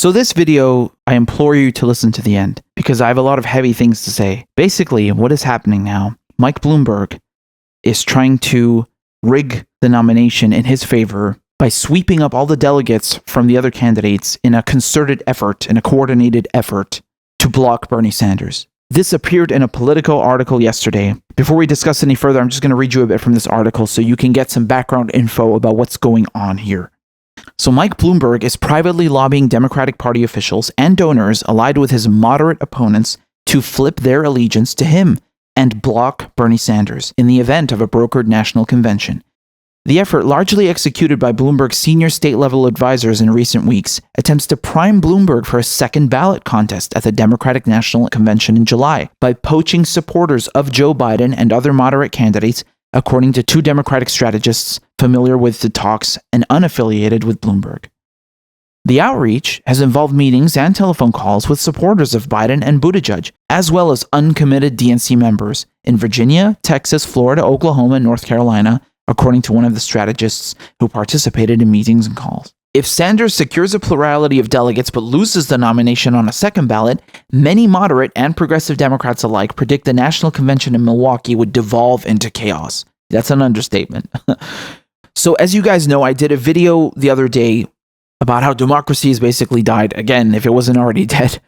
So this video, I implore you to listen to the end because I have a lot of heavy things to say. Basically, what is happening now, Mike Bloomberg is trying to rig the nomination in his favor by sweeping up all the delegates from the other candidates in a concerted effort, in a coordinated effort to block Bernie Sanders. This appeared in a Politico article yesterday. Before we discuss any further, I'm just going to read you a bit from this article so you can get some background info about what's going on here. So Mike Bloomberg is privately lobbying Democratic Party officials and donors allied with his moderate opponents to flip their allegiance to him and block Bernie Sanders in the event of a brokered national convention. The effort, largely executed by Bloomberg's senior state-level advisors in recent weeks, attempts to prime Bloomberg for a second ballot contest at the Democratic National Convention in July by poaching supporters of Joe Biden and other moderate candidates, according to two Democratic strategists familiar with the talks and unaffiliated with Bloomberg. The outreach has involved meetings and telephone calls with supporters of Biden and Buttigieg, as well as uncommitted DNC members in Virginia, Texas, Florida, Oklahoma, and North Carolina, according to one of the strategists who participated in meetings and calls. If Sanders secures a plurality of delegates but loses the nomination on a second ballot, many moderate and progressive Democrats alike predict the national convention in Milwaukee would devolve into chaos. That's an understatement. So as you guys know, I did a video the other day about how democracy has basically died, again, if it wasn't already dead,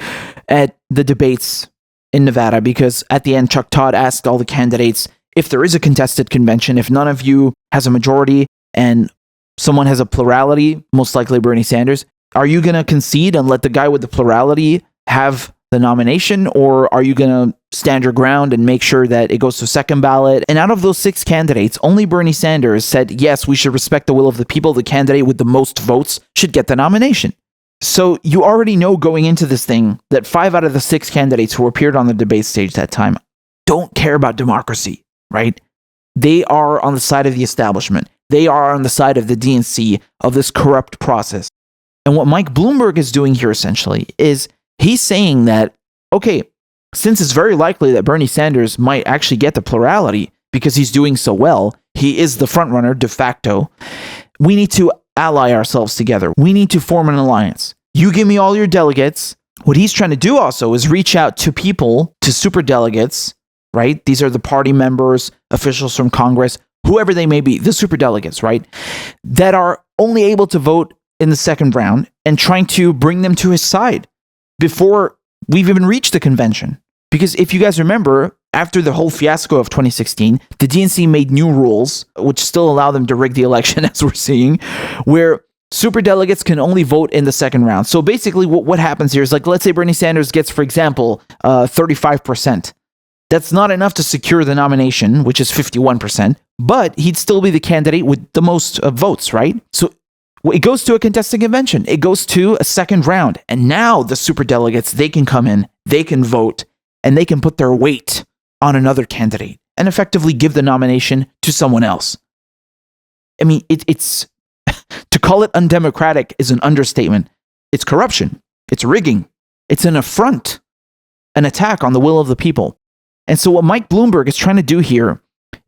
at the debates in Nevada, because at the end, Chuck Todd asked all the candidates, if there is a contested convention, if none of you has a majority and someone has a plurality, most likely Bernie Sanders, are you going to concede and let the guy with the plurality have the nomination, or are you going to stand your ground and make sure that it goes to second ballot? And out of those 6 candidates, only Bernie Sanders said, yes, we should respect the will of the people. The candidate with the most votes should get the nomination. So you already know going into this thing that 5 out of the 6 candidates who appeared on the debate stage that time don't care about democracy. Right? They are on the side of the establishment. They are on the side of the DNC, of this corrupt process. And what Mike Bloomberg is doing here essentially is he's saying that, okay, since it's very likely that Bernie Sanders might actually get the plurality because he's doing so well, he is the frontrunner de facto, we need to ally ourselves together. We need to form an alliance. You give me all your delegates. What he's trying to do also is reach out to people, to superdelegates, right? These are the party members, officials from Congress, whoever they may be, the superdelegates, right? That are only able to vote in the second round and trying to bring them to his side before we've even reached the convention. Because if you guys remember, after the whole fiasco of 2016, the DNC made new rules, which still allow them to rig the election, as we're seeing, where superdelegates can only vote in the second round. So basically what happens here is, like, let's say Bernie Sanders gets, for example, 35%. That's not enough to secure the nomination, which is 51%, but he'd still be the candidate with the most votes, right? So it goes to a contested convention. It goes to a second round. And now the superdelegates, they can come in, they can vote, and they can put their weight on another candidate and effectively give the nomination to someone else. I mean, it's to call it undemocratic is an understatement. It's corruption. It's rigging. It's an affront, an attack on the will of the people. And so what Mike Bloomberg is trying to do here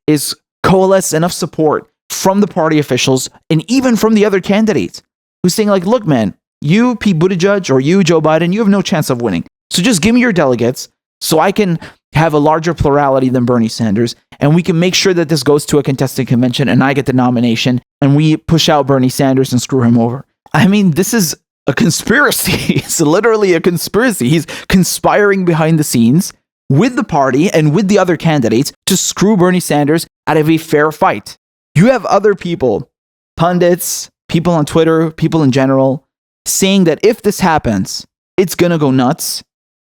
is coalesce enough support from the party officials and even from the other candidates who's saying, like, look, man, you, Pete Buttigieg, or you, Joe Biden, you have no chance of winning. So just give me your delegates so I can have a larger plurality than Bernie Sanders, and we can make sure that this goes to a contested convention and I get the nomination and we push out Bernie Sanders and screw him over. I mean, this is a conspiracy. It's literally a conspiracy. He's conspiring behind the scenes with the party and with the other candidates to screw Bernie Sanders out of a fair fight. You have other people, pundits, people on Twitter, people in general, saying that if this happens, it's going to go nuts.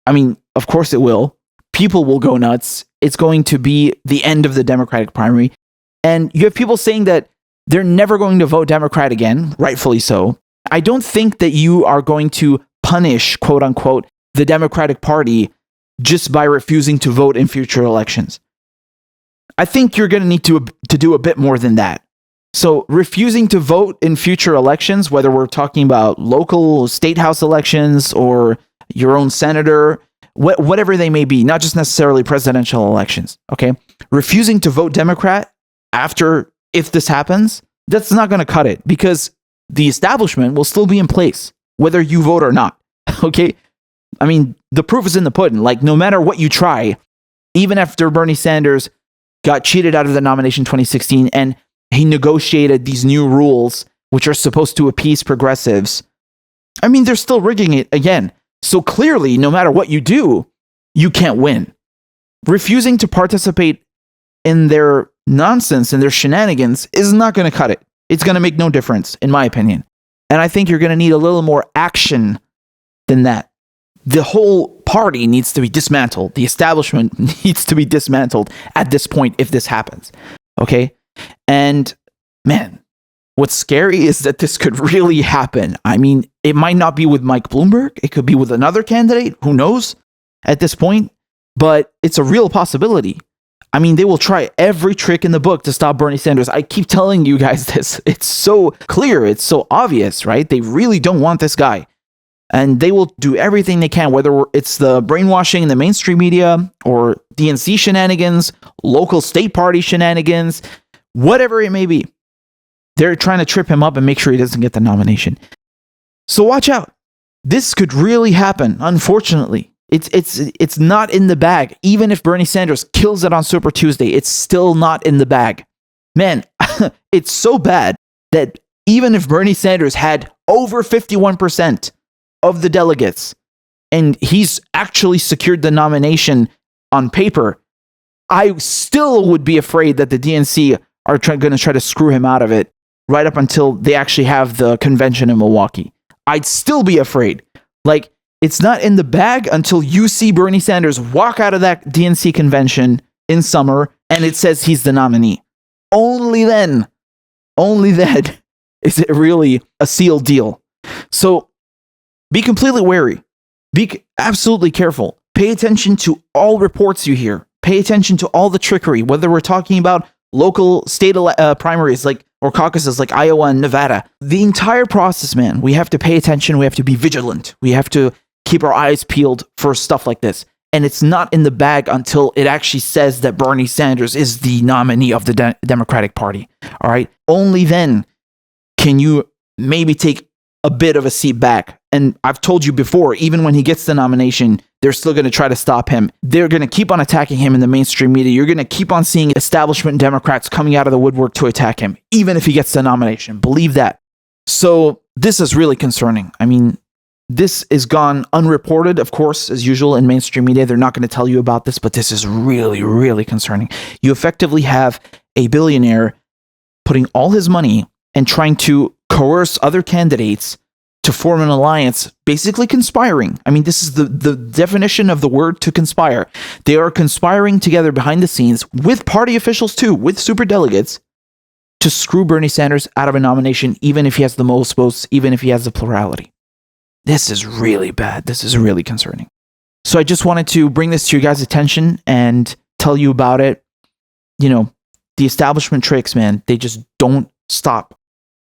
I mean, of course it will. People will go nuts. It's going to be the end of the Democratic primary. And you have people saying that they're never going to vote Democrat again, rightfully so. I don't think that you are going to punish, quote unquote, the Democratic Party just by refusing to vote in future elections. I think you're going to need to do a bit more than that. So refusing to vote in future elections, whether we're talking about local state house elections or your own senator, whatever they may be, not just necessarily presidential elections, okay? Refusing to vote Democrat after, if this happens, that's not going to cut it because the establishment will still be in place, whether you vote or not. Okay? I mean, the proof is in the pudding. Like, no matter what you try, even after Bernie Sanders got cheated out of the nomination in 2016 and he negotiated these new rules, which are supposed to appease progressives, I mean, they're still rigging it again. So clearly, no matter what you do, you can't win. Refusing to participate in their nonsense and their shenanigans is not going to cut it. It's going to make no difference, in my opinion. And I think you're going to need a little more action than that. The whole party needs to be dismantled. The establishment needs to be dismantled at this point if this happens. Okay? And man, what's scary is that this could really happen. I mean, it might not be with Mike Bloomberg. It could be with another candidate. Who knows at this point? But it's a real possibility. I mean, they will try every trick in the book to stop Bernie Sanders. I keep telling you guys this. It's so clear. It's so obvious, right? They really don't want this guy. And they will do everything they can, whether it's the brainwashing in the mainstream media or DNC shenanigans, local state party shenanigans, whatever it may be. They're trying to trip him up and make sure he doesn't get the nomination. So watch out. This could really happen, unfortunately. It's not in the bag. Even if Bernie Sanders kills it on Super Tuesday, it's still not in the bag. Man, it's so bad that even if Bernie Sanders had over 51% of the delegates and he's actually secured the nomination on paper, I still would be afraid that the DNC are going to try to screw him out of it right up until they actually have the convention in Milwaukee. I'd still be afraid. Like, it's not in the bag until you see Bernie Sanders walk out of that DNC convention in summer and it says he's the nominee. Only then is it really a sealed deal. So be completely wary. Be absolutely careful. Pay attention to all reports you hear. Pay attention to all the trickery, whether we're talking about local state primaries or caucuses like Iowa and Nevada. The entire process, man, we have to pay attention. We have to be vigilant. We have to keep our eyes peeled for stuff like this. And it's not in the bag until it actually says that Bernie Sanders is the nominee of the Democratic Party. All right? Only then can you maybe take a bit of a seat back. And I've told you before, even when he gets the nomination, they're still going to try to stop him. They're going to keep on attacking him in the mainstream media. You're going to keep on seeing establishment Democrats coming out of the woodwork to attack him, even if he gets the nomination. Believe that. So this is really concerning. I mean, this is gone unreported, of course, as usual in mainstream media. They're not going to tell you about this, but this is really, really concerning. You effectively have a billionaire putting all his money and trying to coerce other candidates to form an alliance, basically conspiring. I mean, this is the definition of the word to conspire. They are conspiring together behind the scenes with party officials too, with superdelegates, to screw Bernie Sanders out of a nomination, even if he has the most votes, even if he has the plurality. This is really bad. This is really concerning. So I just wanted to bring this to your guys' attention and tell you about it. You know, the establishment tricks, man, they just don't stop.